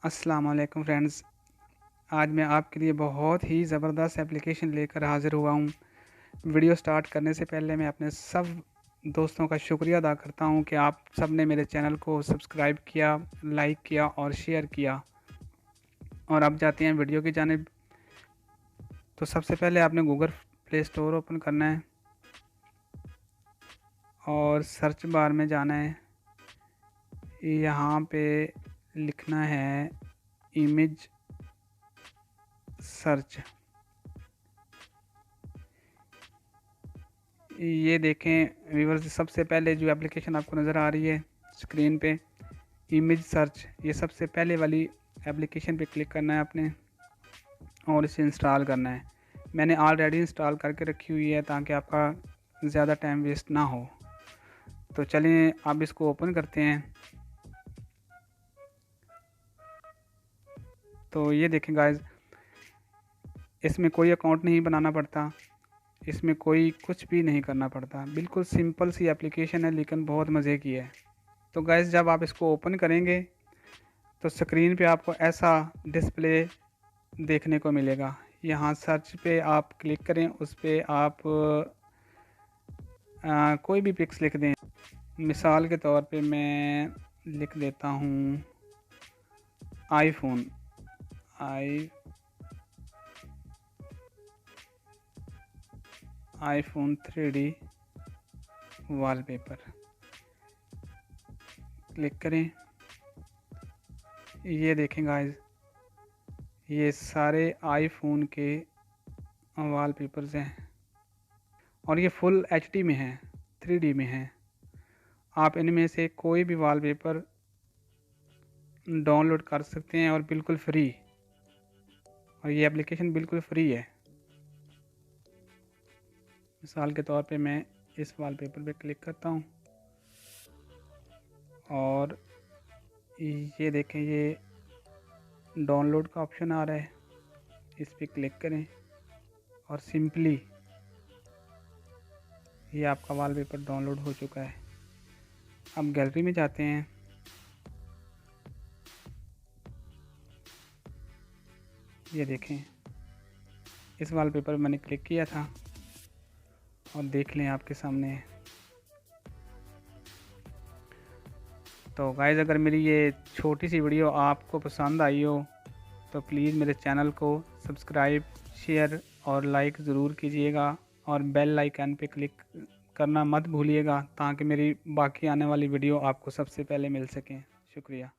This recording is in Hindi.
अस्सलाम वालेकुम फ्रेंड्स। आज मैं आपके लिए बहुत ही ज़बरदस्त एप्लीकेशन लेकर हाज़िर हुआ हूँ। वीडियो स्टार्ट करने से पहले मैं अपने सब दोस्तों का शुक्रिया अदा करता हूँ कि आप सब ने मेरे चैनल को सब्सक्राइब किया, लाइक किया और शेयर किया। और अब जाते हैं वीडियो की जानिब। तो सबसे पहले आपने गूगल प्ले स्टोर ओपन करना है और सर्च बार में जाना है। यहाँ पे लिखना है इमेज सर्च। ये देखें व्यूअर्स, सबसे पहले जो एप्लीकेशन आपको नज़र आ रही है स्क्रीन पे, इमेज सर्च, ये सबसे पहले वाली एप्लीकेशन पे क्लिक करना है आपने और इसे इंस्टॉल करना है। मैंने ऑलरेडी इंस्टॉल करके रखी हुई है ताकि आपका ज़्यादा टाइम वेस्ट ना हो। तो चलिए आप इसको ओपन करते हैं। तो ये देखें गाइस, इसमें कोई अकाउंट नहीं बनाना पड़ता, इसमें कोई कुछ भी नहीं करना पड़ता। बिल्कुल सिंपल सी एप्लीकेशन है लेकिन बहुत मज़े की है। तो गाइस, जब आप इसको ओपन करेंगे तो स्क्रीन पे आपको ऐसा डिस्प्ले देखने को मिलेगा। यहाँ सर्च पे आप क्लिक करें, उस पे आप कोई भी पिक्स लिख दें। मिसाल के तौर पे मैं लिख देता हूँ iPhone iPhone 3D wallpaper. Click करें। ये देखें गाइस, ये सारे आईफोन के वॉलपेपर्स हैं और ये फुल एचडी में है, 3D में है। आप इनमें से कोई भी वॉलपेपर डाउनलोड कर सकते हैं और बिल्कुल फ्री, और ये एप्लीकेशन बिल्कुल फ्री है। मिसाल के तौर पे मैं इस वॉलपेपर पे क्लिक करता हूँ और ये देखें, ये डाउनलोड का ऑप्शन आ रहा है, इस पर क्लिक करें और सिंपली ये आपका वॉलपेपर डाउनलोड हो चुका है। अब गैलरी में जाते हैं। ये देखें, इस वॉलपेपर मैंने क्लिक किया था और देख लें आपके सामने। तो गाइस, अगर मेरी ये छोटी सी वीडियो आपको पसंद आई हो तो प्लीज़ मेरे चैनल को सब्सक्राइब, शेयर और लाइक ज़रूर कीजिएगा और बेल आइकन पे क्लिक करना मत भूलिएगा ताकि मेरी बाकी आने वाली वीडियो आपको सबसे पहले मिल सकें। शुक्रिया।